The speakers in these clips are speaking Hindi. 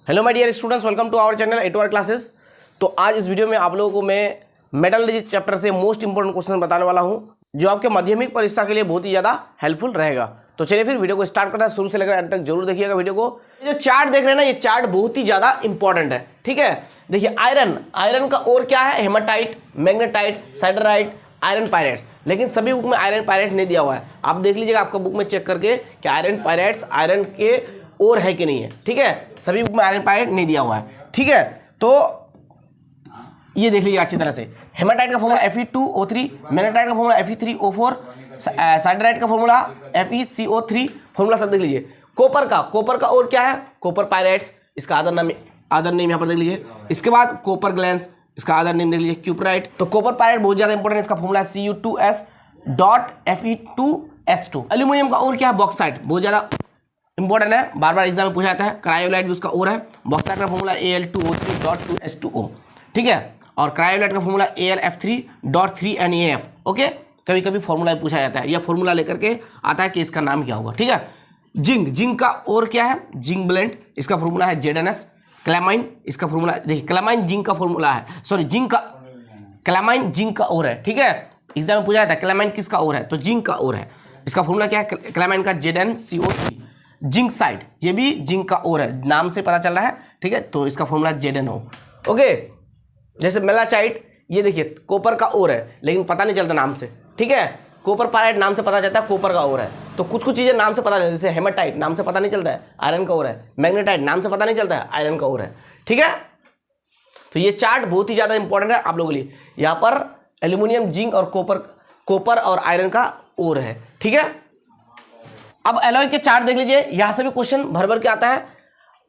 Hello my dear students, welcome to our channel A to R classes. तो आज इस वीडियो में आप लोगों को मैं मेटलर्जी चैप्टर से मोस्ट इंपोर्टेंट क्वेश्चन बताने वाला हूं, जो आपके माध्यमिक परीक्षा के लिए बहुत ही ज़्यादा हेल्पफुल रहेगा। तो चलिए फिर वीडियो को स्टार्ट करना है, शुरू से लेकर अंत तक जरूर देखिएगा वीडियो को। जो चार्ट देख रहे हैं ना, ये चार्ट बहुत ही ज़्यादा इंपॉर्टेंट है, ठीक है। देखिए आयरन का और क्या है, haematite, magnetite, siderite, iron pirates. लेकिन सभी बुक में आयरन पायरेट्स नहीं दिया हुआ है। आप देख लीजिएगा आपका बुक में चेक करके कि आयरन पायरेट्स आयरन के और है कि नहीं है, ठीक है। सभी बुक में आयरन पायरेट नहीं दिया हुआ है, ठीक है। तो ये देख लीजिए अच्छी तरह से। हेमाटाइट का फॉर्मूला Fe2O3, मैग्नेटाइट का फॉर्मूला Fe3O4, साइडराइट का फॉर्मूला FeCO3, फॉर्मूला सब देख लीजिए। कॉपर का और क्या है, कॉपर पायरेट्स, इसका अदर नेम यहाँ पर देख लीजिए। इसके बाद कॉपर ग्लैंस, इसका अदर नेम देख लीजिए क्यूपराइट। तो कॉपर पायरेट बहुत ज्यादा इंपॉर्टेंट है, इसका फॉर्मूला Cu2S.Fe2S2। एल्यूमिनियम का और क्या है, बॉक्साइट, बहुत ज्यादा इंपॉर्टेंट है, बार बार एग्जाम में पूछा जाता है। क्रायोलाइट भी उसका और है, बॉक्साइट का फॉर्मूला Al2O3.2H2O, ठीक है। और क्रायोलाइट का फॉर्मूला Alf3.3NaF, ओके। कभी कभी फॉर्मूला पूछा जाता है, या फॉर्मूला लेकर के आता है कि इसका नाम क्या होगा, ठीक है। जिंक का और क्या है, जिंक ब्लेंड, इसका फॉर्मूला है ZnS। क्लैमाइन, इसका फॉर्मूला देखिए, क्लैमाइन जिंक का फॉर्मूला है, सॉरी क्लैमाइन जिंक का और है, ठीक है। एग्जाम में पूछा जाता है क्लैमाइन किसका और है, तो जिंक का और है। इसका फॉर्मूला क्या है, क्लैमाइन का ZnCO3। जिंक साइड, ये भी जिंक का और है, नाम से पता चल रहा है, ठीक है। तो इसका फॉर्मूला ZnO, ओके। जैसे मेलाचाइट, ये देखिए कॉपर का और है, लेकिन पता नहीं चलता नाम से, ठीक है। कॉपर पायरेट नाम से पता चलता है कॉपर का और है। तो कुछ चीजें नाम से पता चलती है, जैसे हेमाटाइट नाम से पता नहीं चलता है, आयरन का और है। मैग्नेटाइट नाम से पता नहीं चलता है, आयरन का और है, ठीक है। तो ये चार्ट बहुत ही ज्यादा इंपॉर्टेंट है आप लोगों के लिए। यहाँ पर एल्यूमिनियम, जिंक और कॉपर और आयरन का और है, ठीक है। अब एलॉय के चार्ट देख लीजिए, यहां से भी क्वेश्चन भर भर के आता है,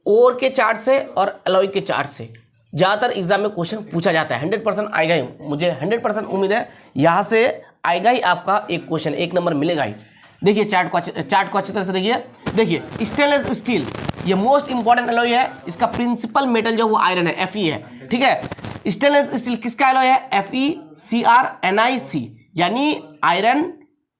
ओर के चार्ट से और एलॉय के चार्ट से ज्यादातर एग्जाम में क्वेश्चन पूछा जाता है। 100% आएगा ही, मुझे 100% उम्मीद है यहां से आएगा ही, आपका एक क्वेश्चन 1 नंबर मिलेगा ही। देखिए चार्ट को अच्छी तरह से देखिए स्टेनलेस स्टील, ये मोस्ट इंपॉर्टेंट एलॉय है। इसका प्रिंसिपल मेटल जो वो आयरन है, Fe है, ठीक है। स्टेनलेस स्टील किसका एलॉय है, FeCrNiC, यानी आयरन,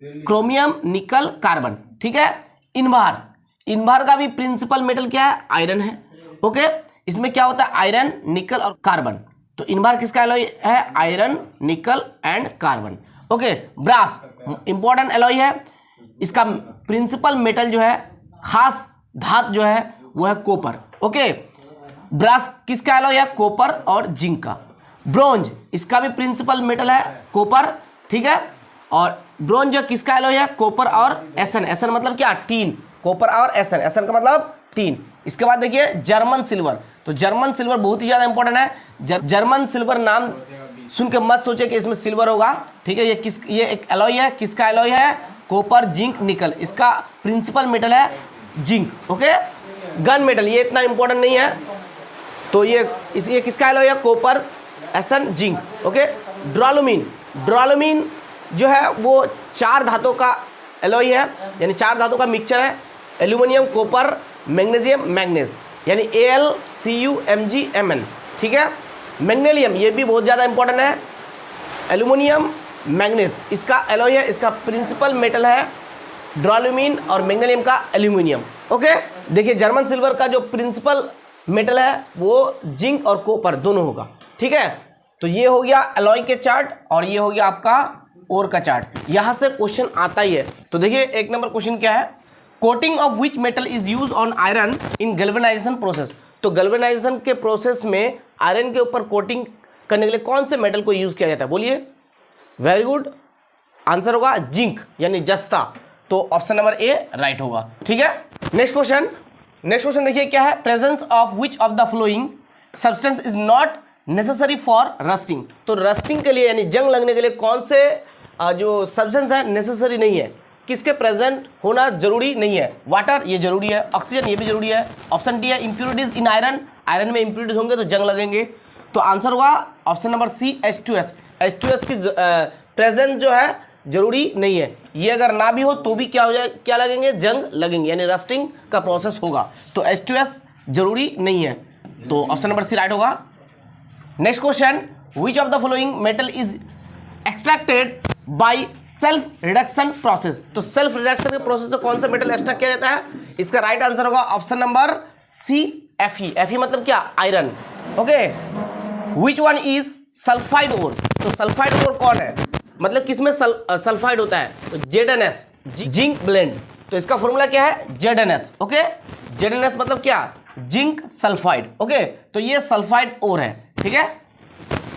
क्रोमियम, निकल, कार्बन, ठीक है। इनबार का भी प्रिंसिपल मेटल क्या है, आयरन है, ओके। इसमें क्या होता है, आयरन, निकल और कार्बन। तो इनबार किसका एलॉय है, iron, nickel and carbon, okay. Brass important alloy है, इसका प्रिंसिपल मेटल जो है, खास धातु जो है वो है कॉपर, ओके। ब्रास किसका एलॉय है, कॉपर और जिंक का। ब्रोंज, इसका भी प्रिंसिपल मेटल है कॉपर, ठीक है। और ब्रोंज किसका एलॉय है, कॉपर और SN मतलब क्या, टीन, कॉपर और SN का मतलब टीन। इसके बाद देखिए जर्मन सिल्वर, तो जर्मन सिल्वर बहुत ही ज्यादा इंपॉर्टेंट है। जर्मन सिल्वर नाम सुन के मत सोचे कि इसमें सिल्वर होगा, ठीक है। ये एक एलॉय है, किसका एलॉय है, कॉपर, जिंक, निकल। इसका प्रिंसिपल मेटल है जिंक, ओके। गन मेटल, ये इतना इंपॉर्टेंट नहीं है, तो ये किसका एलॉय है, कॉपर, SN, जिंक, ओके। ड्रालुमीन जो है वो 4 धातुओं का एलॉय है, यानी 4 धातुओं का मिक्सचर है। एल्यूमिनियम, कॉपर, मैग्नीशियम, मैग्नीज, यानी AlCuMgMn, ठीक है। मैग्नीशियम, ये भी बहुत ज़्यादा इंपॉर्टेंट है। एल्यूमिनियम, मैग्नीज, इसका एलॉय है, इसका प्रिंसिपल मेटल है ड्रालुमीन, और मैग्नीशियम का एल्यूमिनियम, ओके। देखिए जर्मन सिल्वर का जो प्रिंसिपल मेटल है वो जिंक और कॉपर दोनों होगा, ठीक है। तो ये हो गया एलॉय के चार्ट, और ये हो गया आपका और का चार्ट। यहां से क्वेश्चन आता ही है। तो देखिए 1 नंबर क्वेश्चन क्या है, coating of which metal is use on iron in galvanization process. तो गैल्वेनाइजेशन के प्रोसेस में आयरन के ऊपर कोटिंग करने के लिए कौन से मेटल को यूज किया जाता है, बोलिए। वेरी गुड, आंसर होगा जिंक, यानी जस्ता। तो ऑप्शन नंबर A राइट होगा, ठीक है। नेक्स्ट क्वेश्चन देखिए क्या है, presence of which of the flowing substance is not necessary for rusting. तो रस्टिंग के लिए, यानी जंग लगने के लिए कौन से जो सब्सटेंस है नेसेसरी नहीं है, किसके प्रेजेंट होना जरूरी नहीं है। वाटर, ये जरूरी है। ऑक्सीजन, ये भी जरूरी है। ऑप्शन डी है इंप्योरिटीज इन आयरन में इंप्योरिटीज होंगे तो जंग लगेंगे। तो आंसर होगा ऑप्शन नंबर C, H2S की प्रेजेंट जो है जरूरी नहीं है। ये अगर ना भी हो तो भी क्या लगेंगे, जंग लगेंगे, यानी रस्टिंग का प्रोसेस होगा। तो H2S जरूरी नहीं है, तो ऑप्शन नंबर C राइट होगा। Next question, which of the following metal is extracted by self reduction process. तो सेल्फ रिडक्शन के प्रोसेस से कौन सा मेटल एक्सट्रैक्ट किया जाता है, इसका राइट आंसर होगा ऑप्शन नंबर C, Fe मतलब क्या, iron. Okay, which one is sulphide ore, तो सल्फाइड ओर कौन है, मतलब किसमें सल्फाइड होता है, तो ZnS, जिंक ब्लेंड। तो इसका फॉर्मूला क्या है, ZnS। ओके, ZnS मतलब क्या, जिंक सल्फाइड। ओके, तो ये सल्फाइड ओर है, ठीक है,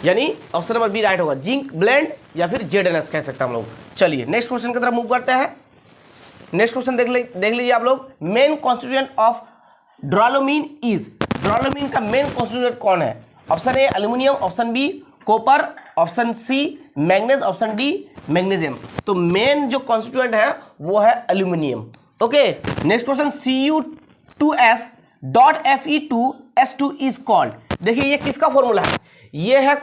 यानी ऑप्शन नंबर बी राइट होगा, जिंक ब्लेंड या फिर ZnS कह सकते हैं हम लोग। चलिए नेक्स्ट क्वेश्चन की तरफ मूव करते हैं। नेक्स्ट क्वेश्चन देख लीजिए आप लोग। Main constituent of duralumin is, duralumin का मेन कॉन्स्टिट्यूएंट कौन है, option A aluminium, option B copper, option C manganese, option D magnesium. तो मेन जो कॉन्स्टिट्यूएंट है वो है aluminium. Okay, next question, Cu2s.Fe2S2 is called. देखिए ये किसका फॉर्मूला है, ये है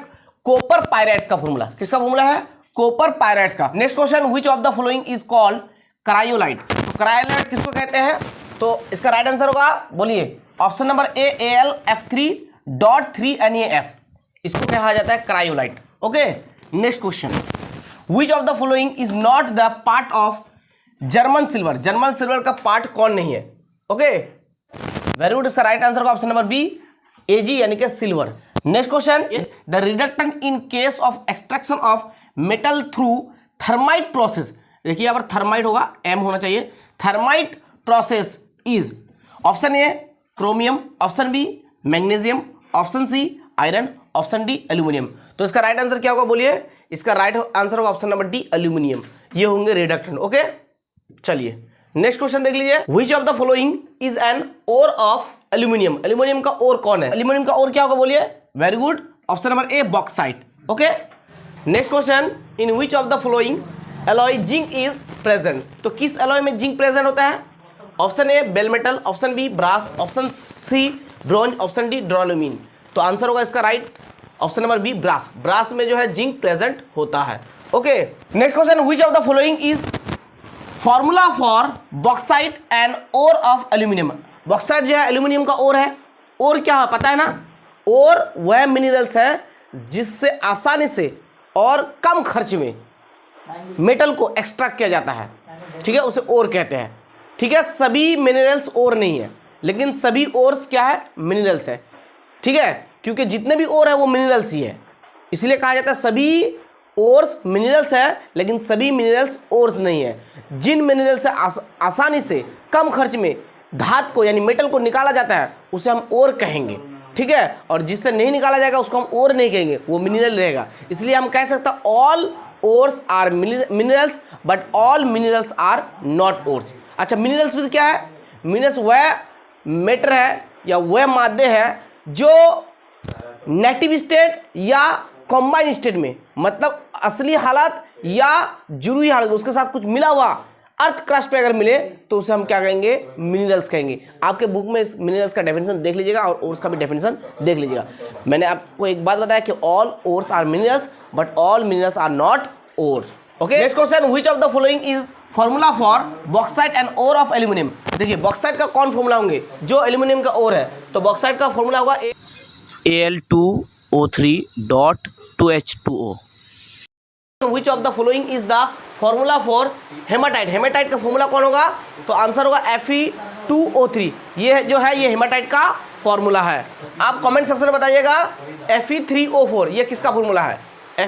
कॉपर पायराइड्स का फॉर्मूला। किसका फॉर्मूला है, कॉपर पायराइड्स का। Next question, which of the following is called cryolite. तो क्रायोलाइट किसको कहते हैं, तो इसका राइट आंसर होगा, बोलिए, ऑप्शन नंबर ए AlF3.3NaF, इसको कहा जाता है cryolite. Okay, next question, which of the following is not the part of German silver. German silver का पार्ट कौन नहीं है। ओके, वेरी गुड, इसका राइट आंसर होगा ऑप्शन नंबर बी Ag यानी कि silver. Next question, the reductant in case of extraction of metal through thermite process. देखिए यहाँ पर थर्माइट होगा, M होना चाहिए, thermite process is, option A chromium, option B magnesium, option C iron, option D aluminium. तो इसका राइट आंसर क्या होगा, बोलिए, इसका राइट आंसर होगा ऑप्शन नंबर डी एल्यूमिनियम। ये होंगे रिडक्टेंट। ओके, चलिए नेक्स्ट क्वेश्चन देख लीजिए। Which of the following is an ore of aluminium. Aluminium का ओर कौन है, एल्यूमिनियम का ओर क्या होगा, बोलिए, very good, option number A bauxite. Okay, next question, in which of the following alloy zinc is present. तो किस एलॉय में जिंक प्रेजेंट होता है, option A bell metal, option B brass, option C bronze, option D duralumin. तो आंसर होगा इसका right option number B brass. Brass में जो है जिंक प्रेजेंट होता है। Okay, next question, which of the following is formula for bauxite and ore of aluminium. Bauxite जो है एल्यूमिनियम का ओर है, ओर क्या है पता है ना, ओर वह मिनरल्स है जिससे आसानी से और कम खर्च में मेटल को एक्सट्रैक्ट किया जाता है, ठीक है, उसे ओर कहते हैं। ठीक है, सभी मिनरल्स ओर नहीं है, लेकिन सभी ओर्स क्या है, मिनरल्स है, ठीक है, क्योंकि जितने भी ओर है वो मिनरल्स ही है, इसलिए कहा जाता है सभी ओर्स मिनरल्स है, लेकिन सभी मिनरल्स ओर्स नहीं है। जिन मिनरल से आसानी से कम खर्च में धातु को यानी मेटल को निकाला जाता है उसे हम ओर कहेंगे, ठीक है, और जिससे नहीं निकाला जाएगा उसको हम ओर नहीं कहेंगे, वो मिनरल रहेगा। इसलिए हम कह सकते हैं all ores are minerals but all minerals are not ores. अच्छा, मिनरल्स में क्या है, मिनरल्स वह मैटर है या वह मादे है जो नेटिव स्टेट या कॉम्बाइन स्टेट में, मतलब असली हालत या जुरूरी हालत उसके साथ कुछ मिला हुआ अर्थ क्रस्ट पे अगर मिले तो उसे हम क्या कहेंगे, मिनरल्स कहेंगे। आपके बुक में इस मिनरल्स का डेफिनेशन देख लीजिएगा और ओर्स का भी डेफिनेशन देख लीजिएगा। मैंने आपको एक बात बताया कि all ores are minerals but all minerals are not ores. Okay, next question, which of the following is formula for bauxite and ore of aluminium. देखिए बॉक्साइट का कौन फॉर्मूला होंगे, जो एल्यूमिनियम का ओर है, तो बॉक्साइट का फॉर्मूला होगा Al2O3.2H2O। Which of the following is the formula for hematite? Haematite का फॉर्मूला कौन होगा, तो आंसर होगा Fe2O3। ये जो है ये हेमाटाइट का फॉर्मूला है। आप कमेंट सेक्शन में बताइएगा Fe3O4 ये किसका फॉर्मूला है,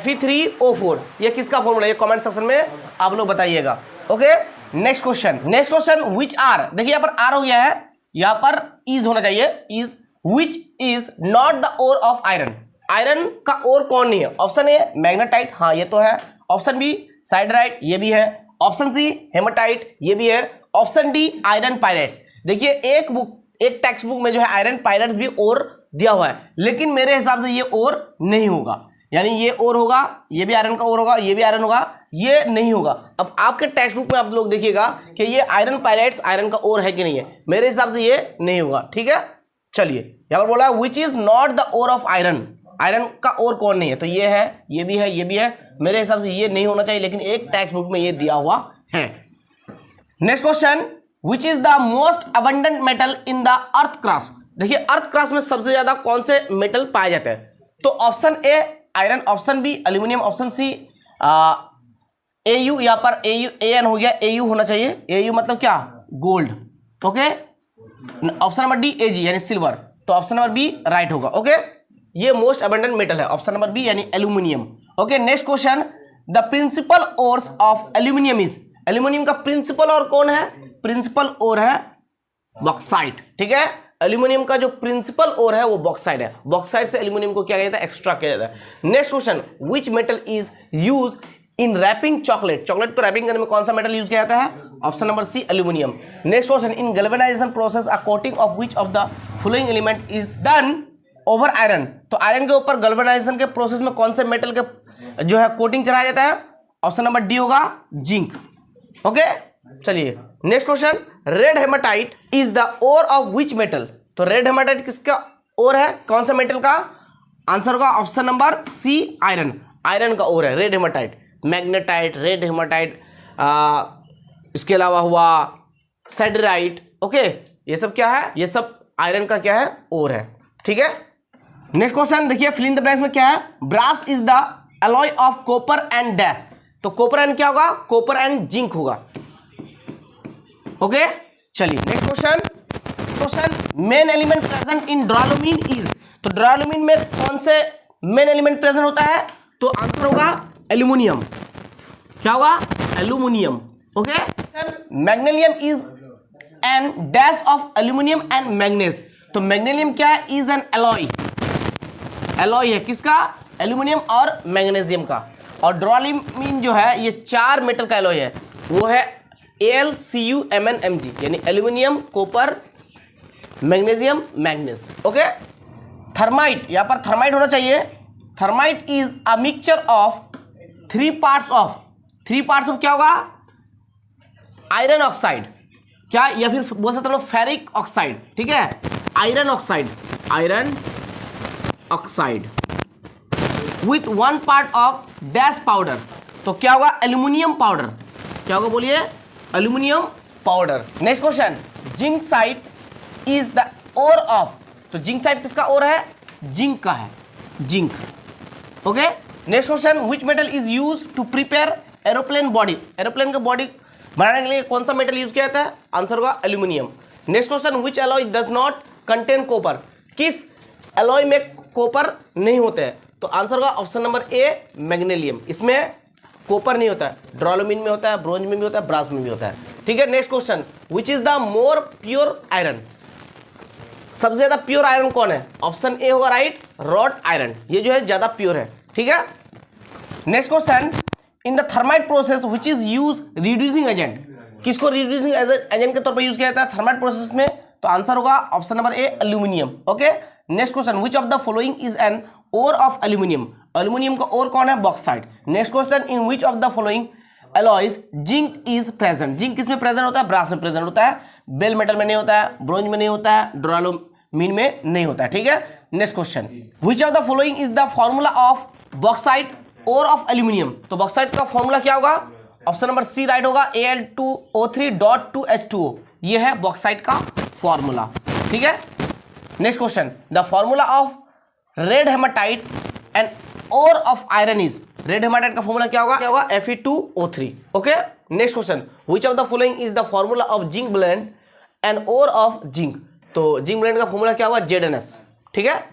Fe3O4 ये किसका फॉर्मूला है, ये कमेंट सेक्शन में आप लोग बताइएगा। Okay, next question, which are, देखिए यहाँ पर आर हो गया है, यहाँ पर इज होना चाहिए, is, which is not the ore of iron. Iron का ओर कौन नहीं है, ऑप्शन ए मैग्नेटाइट, हाँ ये तो है, ऑप्शन बी साइडराइट, ये भी है, ऑप्शन सी हेमाटाइट, ये भी है, ऑप्शन डी आयरन पायराइट्स। देखिए एक टेक्स्ट बुक में जो है आयरन पायराइट्स भी ओर दिया हुआ है, लेकिन मेरे हिसाब से ये ओर नहीं होगा, यानी ये ओर होगा, ये भी आयरन का ओर होगा, ये भी आयरन होगा, ये नहीं होगा। अब आपके टेक्स्ट बुक में आप लोग देखिएगा कि ये आयरन पायराइट्स आयरन का ओर है कि नहीं है, मेरे हिसाब से ये नहीं होगा। ठीक है, चलिए यहाँ पर बोला है which is not the ore of iron, iron का ओर कौन नहीं है, तो ये है, ये भी है, ये भी है, मेरे हिसाब से ये नहीं होना चाहिए, लेकिन एक टेक्स्ट बुक में ये दिया हुआ है। Next question, which is the most abundant metal in the earth crust. देखिए अर्थ क्रस्ट में सबसे ज्यादा कौन से मेटल पाए जाते हैं, तो option A iron, option B aluminium, option C AU, यहाँ पर एयू एन हो गया, एयू होना चाहिए, एयू मतलब क्या, gold. Okay, option number D AG यानी सिल्वर। तो ऑप्शन नंबर बी राइट होगा। ओके, ये मोस्ट अबंडेंट मेटल है, ऑप्शन नंबर बी यानी aluminium. Okay, next question, the principal ores of aluminium is, aluminium का प्रिंसिपल और कौन है? प्रिंसिपल ओर है बॉक्साइट। ठीक है, एल्यूमिनियम का जो प्रिंसिपल ओर है वो बॉक्साइट है। बॉक्साइट से एल्यूमिनियम को क्या किया जाता है? एक्सट्रा किया जाता है। Next question, which metal is use in wrapping chocolate, chocolate को रैपिंग करने में कौन सा मेटल यूज किया जाता है? Option number C aluminium. Next question, in galvanization process a coating of which of the following element is done over iron, तो आयरन के ऊपर गैल्वेनाइजेशन के प्रोसेस में कौन से मेटल के जो है कोटिंग चढ़ाया जाता है? ऑप्शन नंबर डी होगा जिंक। ओके, चलिए next question, red haematite is the ore of which metal, तो रेड हेमाटाइट किसका ओर है? कौन सा मेटल का? आंसर होगा option number C iron, iron का ओर है red haematite. Magnetite, red haematite, इसके अलावा हुआ सेडराइट। ओके, ये सब क्या है? ये सब आयरन का क्या है? ओर है। ठीक है, नेक्स्ट क्वेश्चन देखिए, फिल इन द ब्लैंक्स में क्या है? Brass is the alloy of copper and dash, तो कॉपर एंड क्या होगा? कॉपर एंड जिंक होगा। ओके, चलिए next question, main element present in duralumin is, तो ड्यूरालुमीन में कौन से मेन एलिमेंट प्रेजेंट होता है? तो आंसर होगा एल्यूमिनियम। क्या होगा? Aluminium. Okay, magnesium is an dash of aluminium and manganese, तो मैग्नीशियम क्या है? इज एन एलॉय, एलॉय है किसका? एल्यूमिनियम और मैग्नीशियम का। और ड्यूरालुमीन जो है ये 4 मेटल का एलॉय है, वो है AlCuMnMg, यानी aluminium, copper, magnesium, manganese. Okay, thermite, यहां पर थर्माइट होना चाहिए। Thermite is a mixture of 3 parts of क्या होगा? आयरन ऑक्साइड, क्या, या फिर बोल सकते हो फेरिक ऑक्साइड। ठीक है, iron oxide with 1 part of dash powder, तो क्या होगा? Aluminium powder. क्या होगा बोलिए? Aluminium powder. Next question, zincite is the ore of, तो जिंक साइट किसका ओर है? जिंक का है, zinc. Okay, next question, which metal is use to prepare aeroplane body, aeroplane का बॉडी बनाने के लिए कौन सा मेटल यूज किया जाता है? आंसर होगा aluminium. Next question, which alloy does not contain copper, किस एलॉय में कॉपर नहीं होते हैं? तो आंसर होगा ऑप्शन नंबर ए मैग्नीशियम, इसमें कॉपर नहीं होता है। ड्यूरालुमीन में होता है, ब्रोंज में भी होता है, ब्रास में भी होता है। ठीक है, next question, which is the more pure iron, सबसे ज्यादा प्योर आयरन कौन है? ऑप्शन ए होगा राइट, रॉड आयरन, ये जो है ज्यादा प्योर है। ठीक है, next question, in the thermite process which is use reducing agent, किसको रिड्यूसिंग एजेंट के तौर पर यूज किया जाता है थर्माइट प्रोसेस में? तो आंसर होगा option number A aluminium. Okay, next question, which of the following is an ore of aluminium, aluminium का ओर कौन है? Bauxite. Next question, in which of the following alloys zinc is present, zinc किस में प्रेजेंट होता है? ब्रास में प्रेजेंट होता है, बेल मेटल में नहीं होता है, ब्रोंज में नहीं होता है, ड्यूरालुमीन में नहीं होता है। ठीक है, next question, which of the following is the formula of bauxite ore of aluminium, तो बॉक्साइट का फॉर्मूला क्या होगा? ऑप्शन नंबर सी राइट होगा, Al2O3.2H2O, ये है बॉक्साइट का फॉर्मूला। ठीक है, next question, the formula of red haematite and ore of iron is, red haematite का फॉर्मूला क्या होगा? Fe2O3। Okay, next question, which of the following is the formula of zinc blende and ore of zinc, तो जिंक ब्लेंड का फॉर्मूला क्या होगा? ZnS। ठीक है,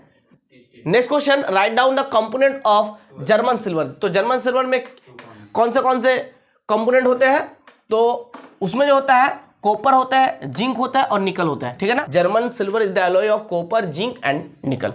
next question, write down the component of German silver, तो जर्मन सिल्वर में कौन से कंपोनेंट होते हैं? तो उसमें जो होता है कॉपर होता है, जिंक होता है और निकल होता है। ठीक है ना, German silver is the alloy of copper, zinc and निकल।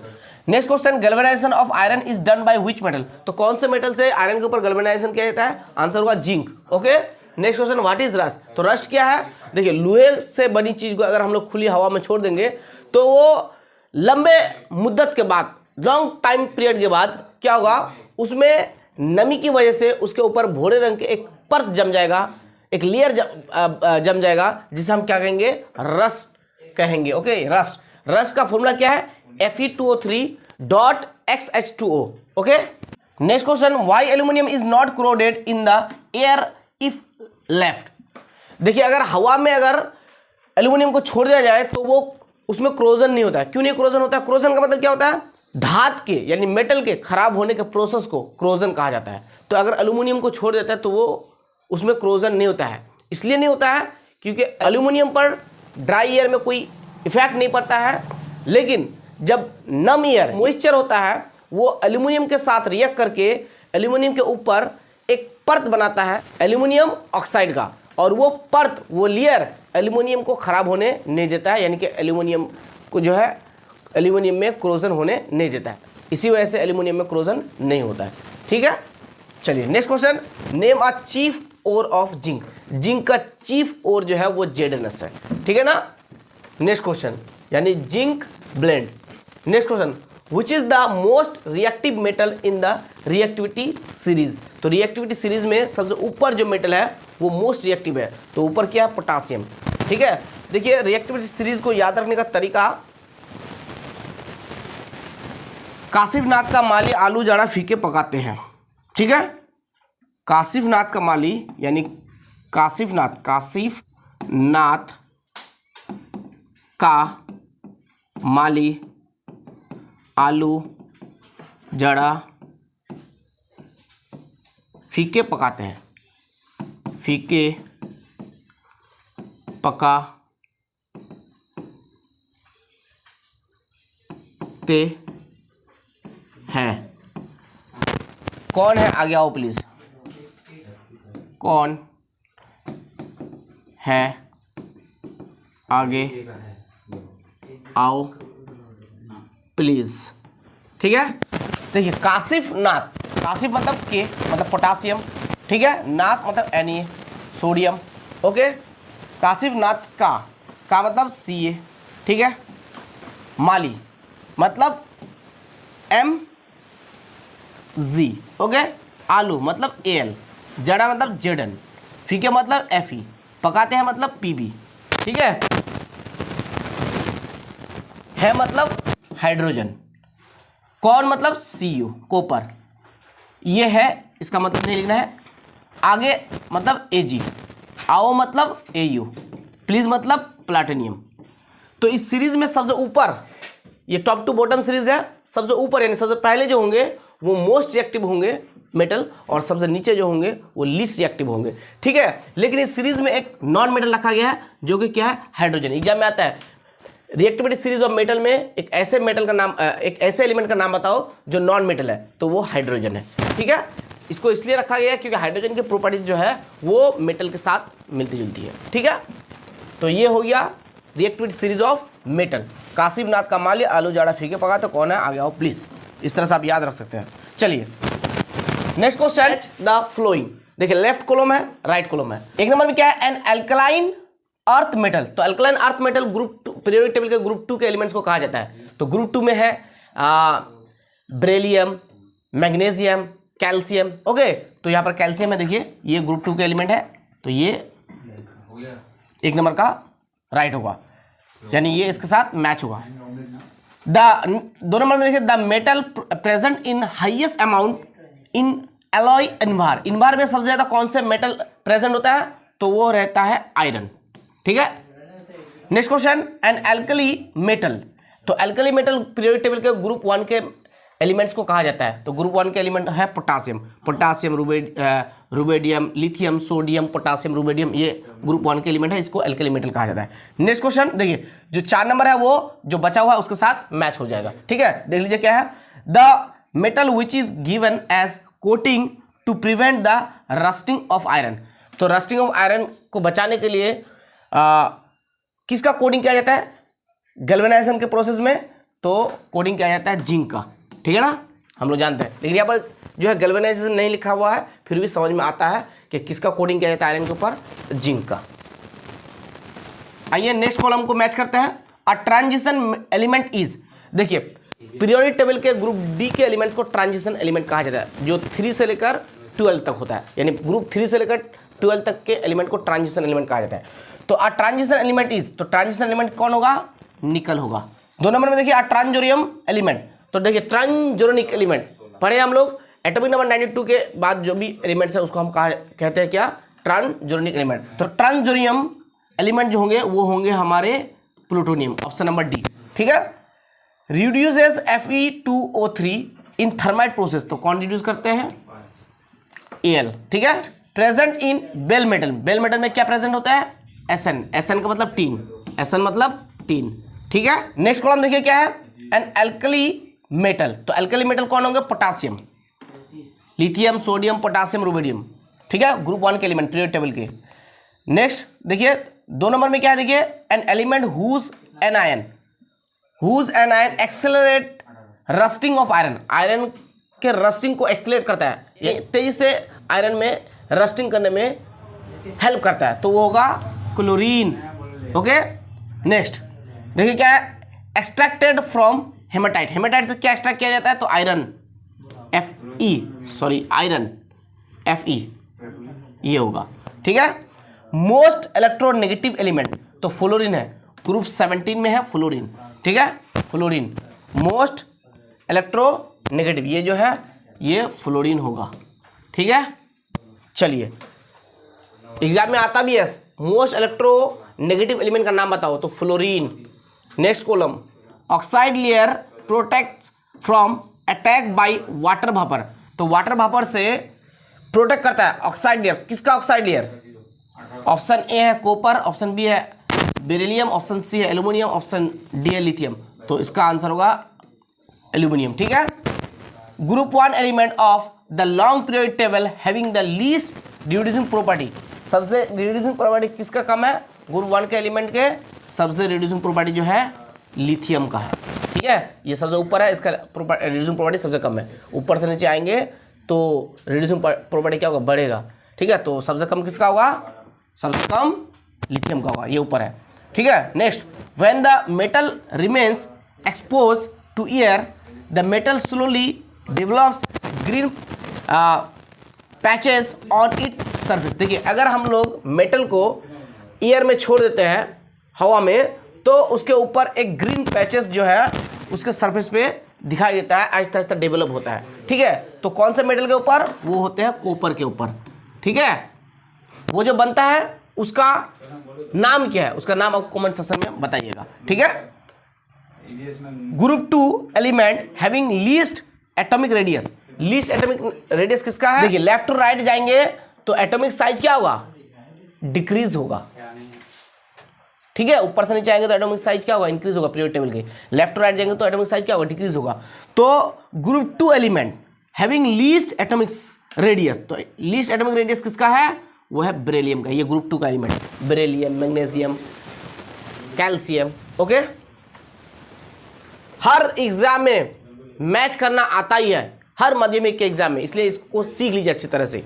Next question, galvanisation of iron is done by which metal, तो कौन से मेटल से आयरन के ऊपर गैल्वेनाइजेशन किया जाता है? आंसर होगा zinc. Okay, next question, what is rust, तो रस्ट क्या है? देखिए, लोहे से बनी चीज को अगर हम लोग खुली हवा में छोड़ देंगे तो वो लंबे मुद्दत के बाद, लॉन्ग टाइम पीरियड के बाद क्या होगा? उसमें नमी की वजह से उसके ऊपर भूरे रंग के एक परत जम जाएगा, एक लेयर जम जाएगा, जिसे हम क्या कहेंगे? रस्ट कहेंगे। ओके, रस्ट का फॉर्मूला क्या है? Fe2O3.XH2O। Okay, next question, why aluminium is not corroded in the air if left, देखिए अगर हवा में अगर एल्यूमिनियम को छोड़ दिया जाए तो वो उसमें क्रोजन नहीं होता है। क्यों नहीं क्रोजन होता है? क्रोजन का मतलब क्या होता है? धात के यानी मेटल के खराब होने के प्रोसेस को क्रोजन कहा जाता है। तो अगर एल्यूमिनियम को छोड़ देता है तो वो उसमें क्रोजन नहीं होता है। इसलिए नहीं होता है क्योंकि एल्यूमिनियम पर ड्राई एयर में कोई इफेक्ट नहीं पड़ता है, लेकिन जब नम एयर मॉइस्चर होता है वो एल्यूमिनियम के साथ रिएक्ट करके एल्यूमिनियम के ऊपर एक परत बनाता है एल्यूमिनियम ऑक्साइड का, और वो परत, वो लेयर एल्यूमिनियम को खराब होने नहीं देता है, यानी कि एल्यूमिनियम को जो है एल्यूमिनियम में क्रोजन होने नहीं देता है। इसी वजह से एल्यूमिनियम में क्रोजन नहीं होता है। ठीक है, चलिए next question, name a chief ore of zinc. Zinc का चीफ ओर जो है वो जेडएनएस है। ठीक है ना। नेक्स्ट क्वेश्चन, यानी zinc blende. Next question, which is the most reactive metal in the reactivity series. तो रिएक्टिविटी सीरीज में सबसे ऊपर जो मेटल है वो मोस्ट रिएक्टिव है, तो ऊपर क्या है, पोटासियम। ठीक है, देखिए रिएक्टिविटी सीरीज को याद रखने का तरीका, काशिफनाथ का माली आलू जाड़ा फीके पकाते हैं। ठीक है, काशिफनाथ का माली यानी काशिफनाथ का माली आलू जड़ा फीके पकाते हैं, फीके पकाते हैं। कौन है, आगे आओ प्लीज, कौन है, आगे आओ प्लीज। ठीक है, देखिए काशिफनाथ, काशिफ मतलब के मतलब पोटासियम, ठीक है, नाथ मतलब Na सोडियम, ओके। काशिफनाथ का मतलब Ca, ठीक है। माली मतलब Mg, ओके। आलू मतलब Al, जड़ा मतलब Zn, फीके मतलब Fe, पकाते हैं मतलब Pb, ठीक है मतलब हाइड्रोजन, कौन मतलब Cu कॉपर, ये है, इसका मतलब नहीं लिखना है। आगे मतलब Ag, आओ मतलब Au, प्लीज मतलब प्लाटिनियम। तो इस सीरीज में सबसे ऊपर, ये टॉप टू बॉटम सीरीज है, सबसे ऊपर यानी सबसे पहले जो होंगे वो मोस्ट रिएक्टिव होंगे मेटल, और सबसे नीचे जो होंगे वो लीस्ट रिएक्टिव होंगे। ठीक है, लेकिन इस सीरीज में एक नॉन मेटल रखा गया है जो कि क्या है, हाइड्रोजन। एग्जाम में आता है रिएक्टिविटी सीरीज ऑफ मेटल में एक ऐसे मेटल का नाम, एक ऐसे एलिमेंट का नाम बताओ जो नॉन मेटल है, तो वो हाइड्रोजन है। ठीक है, इसको इसलिए रखा गया है क्योंकि हाइड्रोजन की प्रॉपर्टीज जो है वो मेटल के साथ मिलती जुलती है। ठीक है, तो ये हो गया रिएक्टिविटी सीरीज ऑफ मेटल। काशिफनाथ का माली आलू जाड़ा फीके पका, तो कौन है, आगे आओ प्लीज। इस तरह से आप याद रख सकते हैं। चलिए नेक्स्ट क्वेश्चन, द फ्लोइंग। देखिए लेफ्ट कॉलम है, राइट कॉलम है। एक नंबर में क्या है, एन एल्कलाइन अर्थ मेटल। तो alkaline earth metal group 2 periodic table के ग्रुप 2 के एलिमेंट्स को कहा जाता है। तो ग्रुप 2 में है बेरिलियम, मैग्नीशियम, कैल्शियम, ओके। तो यहाँ पर कैल्शियम है, देखिए ये ग्रुप 2 के एलिमेंट है, तो ये एक नंबर का राइट होगा, यानी ये इसके साथ मैच होगा। दो नंबर में देखिए, the metal present in highest amount in alloy invar. Invar में सबसे ज्यादा कौन से मेटल प्रेजेंट होता है, तो वो रहता है आयरन। ठीक है, next question, an alkali metal. तो एल्कली मेटल पीरियोडिक टेबल के ग्रुप 1 के एलिमेंट्स को कहा जाता है। तो ग्रुप 1 के एलिमेंट है potassium, rubidium, lithium, sodium, potassium, rubidium, ये ग्रुप 1 के एलिमेंट है, इसको एल्कली मेटल कहा जाता है। नेक्स्ट क्वेश्चन देखिए, जो 4 नंबर है वो जो बचा हुआ है उसके साथ मैच हो जाएगा। ठीक है, देख लीजिए क्या है, the metal which is given as coating to prevent the rusting of iron. तो रस्टिंग ऑफ आयरन को बचाने के लिए किसका कोडिंग किया जाता है, गैल्वेनाइजेशन के प्रोसेस में, तो कोडिंग किया जाता है जिंक का। ठीक है ना, हम लोग जानते हैं, लेकिन यहाँ पर जो है गैल्वेनाइजेशन नहीं लिखा हुआ है, फिर भी समझ में आता है कि किसका कोडिंग किया जाता है आयरन के ऊपर, जिंक का। आइए नेक्स्ट कॉलम को मैच करते हैं। अ ट्रांजिशन एलिमेंट इज, देखिए पीरियोडिक टेबल के ग्रुप डी के एलिमेंट्स को ट्रांजिशन एलिमेंट कहा जाता है, जो 3 से लेकर 12 तक होता है, यानी ग्रुप 3 से लेकर 12 तक के एलिमेंट को ट्रांजिशन एलिमेंट कहा जाता है। तो अ ट्रांजिशन एलिमेंट इज, तो ट्रांजिशन एलिमेंट कौन होगा, निकल होगा। 2 नंबर में देखिए अ ट्रांजोरियम एलिमेंट। तो देखिए ट्रांजोनिक एलिमेंट पढ़े हम लोग, एटॉमिक नंबर 92 के बाद जो भी एलिमेंट्स है उसको हम कहते हैं क्या, ट्रांजोनिक एलिमेंट। तो ट्रांजोरियम एलिमेंट जो होंगे वो होंगे हमारे प्लूटोनियम, ऑप्शन नंबर डी। ठीक है, रिड्यूसेस Fe2O3 इन थर्माइट प्रोसेस। तो कौन रिड्यूस करते हैं, Al। ठीक है, present in bell metal. Bell metal में क्या प्रेजेंट होता है, Sn। Sn का मतलब टीन, Sn मतलब टीन। ठीक है, नेक्स्ट कॉलम देखिए क्या है, एन एल्कली मेटल, तो एल्कली मेटल कौन होंगे? Potassium, lithium, sodium, potassium, rubidium, ठीक है, ग्रुप 1 के एलिमेंट पीरियड टेबल के। नेक्स्ट देखिए 2 नंबर में क्या है, देखिए an element whose anion accelerate rusting of iron, iron के रस्टिंग को एक्सेलरेट करता है, ये तेजी से आयरन में रस्टिंग करने में हेल्प करता है, तो वो होगा क्लोरीन। ओके, नेक्स्ट देखिए क्या है, एक्सट्रैक्टेड फ्रॉम हेमाटाइट, हेमाटाइट से क्या एक्सट्रैक्ट किया जाता है? तो आयरन, आयरन Fe ये होगा, ठीक है। मोस्ट इलेक्ट्रोनेगेटिव एलिमेंट, तो फ्लोरीन है, ग्रुप 17 में है फ्लोरीन, ठीक है, फ्लोरीन मोस्ट इलेक्ट्रोनेगेटिव, ये जो है ये फ्लोरीन होगा, ठीक है। चलिए एग्जाम में आता भी है, मोस्ट इलेक्ट्रोनेगेटिव एलिमेंट का नाम बताओ, तो fluorine. Next column, oxide layer protect from attack by water vapour, तो वाटर भापर से प्रोटेक्ट करता है ऑक्साइड लेयर, किसका ऑक्साइड लेयर? ऑप्शन ए है कॉपर, ऑप्शन बी है बेरिलियम, ऑप्शन सी है एल्यूमिनियम, ऑप्शन डी है लिथियम, तो इसका आंसर होगा एल्यूमिनियम, ठीक है। Group 1 element of the long period table having the least reducing property, सबसे रिड्यूसिंग प्रॉपर्टी किसका कम है? ग्रुप 1 के एलिमेंट के सबसे रिड्यूसिंग प्रॉपर्टी जो है लिथियम का है, ठीक है, ये सबसे ऊपर है, इसका रिड्यूसिंग प्रॉपर्टी सबसे कम है। ऊपर से नीचे आएंगे तो रिड्यूसिंग प्रॉपर्टी क्या होगा? बढ़ेगा, ठीक है, तो सबसे कम किसका होगा? सबसे कम लिथियम का होगा, ये ऊपर है, ठीक है। Next, when the metal remains expose to air the metal slowly develops green patches on its surface, देखिए अगर हम लोग मेटल को एयर में छोड़ देते हैं, हवा में, तो उसके ऊपर एक ग्रीन पैचेस जो है उसके सरफेस पे दिखाई देता है, आहिस्ता आहिस्ता डेवलप होता है, ठीक है। तो कौन से मेटल के ऊपर? वो होते हैं कॉपर के ऊपर, ठीक है। वो जो बनता है उसका नाम क्या है? उसका नाम आपको कमेंट सेक्शन में बताइएगा, ठीक है। Group 2 element having least atomic radius, least atomic radius किसका है? देखिए लेफ्ट टू राइट जाएंगे तो एटॉमिक साइज क्या होगा? डिक्रीज होगा, ठीक है। ऊपर से नीचे आएंगे तो एटॉमिक साइज क्या होगा? इंक्रीज होगा पीरियड टेबल के। लेफ्ट टू राइट जाएंगे तो एटॉमिक साइज क्या होगा? डिक्रीज होगा। तो group 2 element having least atomic radius, तो लीस्ट एटॉमिक रेडियस किसका है? वो है बेरिलियम का, ये ग्रुप 2 का element, beryllium, magnesium, calcium, okay. हर एग्जाम में मैच करना आता ही है, हर माध्यमिक के एग्जाम में, इसलिए इसको सीख लीजिए अच्छी तरह से,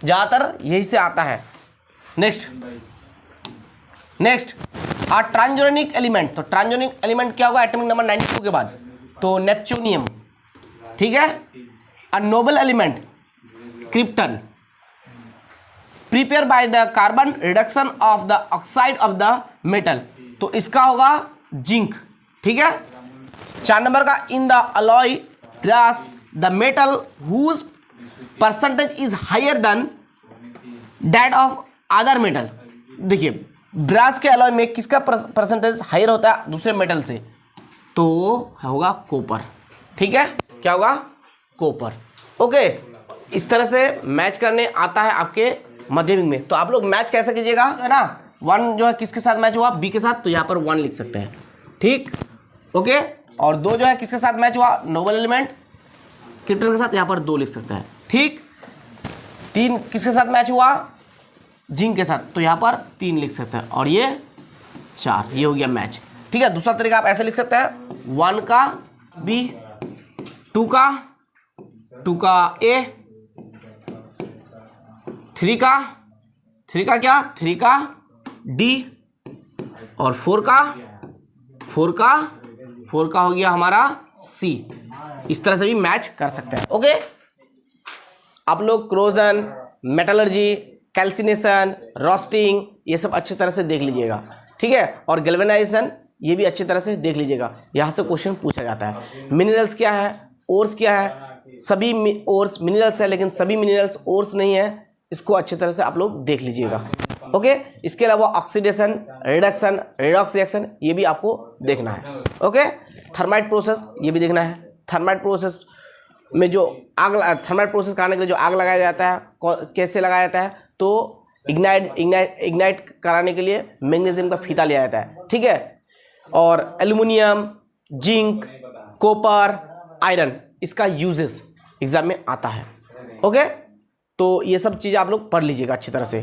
ज्यादातर यही से आता है। नेक्स्ट ट्रांजोनिक एलिमेंट, तो ट्रांजोनिक एलिमेंट क्या होगा एटॉमिक नंबर 92 के बाद? तो नेपच्यूनियम, ठीक है। A noble element krypton, prepare by the carbon reduction of the oxide of the metal, तो इसका होगा जिंक, ठीक है। 4 नंबर का, in the alloy brass the metal whose percentage is higher than that of other metal, देखिए ब्रास के अलॉय में किसका परसेंटेज हायर होता है दूसरे मेटल से? तो होगा कॉपर, ठीक है। क्या होगा? Copper, okay. इस तरह से मैच करने आता है आपके माध्यमिक में। तो आप लोग मैच कैसे कीजिएगा, है ना, 1 जो है किसके साथ मैच हुआ? बी के साथ, तो यहाँ पर 1 लिख सकते हैं, ठीक, ओके। और 2 जो है किसके साथ मैच हुआ? नोबल एलिमेंट क्रिप्टन के साथ, यहाँ पर 2 लिख सकते हैं, ठीक। 3 किसके साथ मैच हुआ? जिंक के साथ, तो यहाँ पर 3 लिख सकते हैं, और ये 4, ये हो गया मैच, ठीक है। दूसरा तरीका आप ऐसे लिख सकते हैं, 1 का बी, 2 का ए, 3 का क्या? 3 का डी, और 4 का हो गया हमारा सी। इस तरह से भी मैच कर सकते हैं, ओके। आप लोग क्रोजन, मेटलर्जी, कैल्सिनेशन, रोस्टिंग, ये सब अच्छी तरह से देख लीजिएगा, ठीक है। और गैल्वेनाइजेशन, ये भी अच्छी तरह से देख लीजिएगा, यहाँ से क्वेश्चन पूछा जाता है। मिनरल्स क्या है, ओर्स क्या है? सभी ओर्स मिनरल्स है, लेकिन सभी मिनरल्स ओर्स नहीं है, इसको अच्छी तरह से आप लोग देख लीजिएगा, ओके। इसके अलावा ऑक्सीडेशन, रिडक्शन, रेडॉक्स रिएक्शन, ये भी आपको देखना है, ओके। थर्माइट प्रोसेस, ये भी देखना है। थर्माइट प्रोसेस में जो थर्माइट प्रोसेस कराने के लिए जो आग लगाया जाता है, कैसे लगाया जाता है? तो इग्नाइट कराने के लिए मैग्नीशियम का फीता लिया जाता है, ठीक है। और एल्यूमिनियम, जिंक, कॉपर, आयरन, इसका यूजेस एग्जाम में आता है। ओके, तो ये सब चीज़ आप लोग पढ़ लीजिएगा अच्छी तरह से।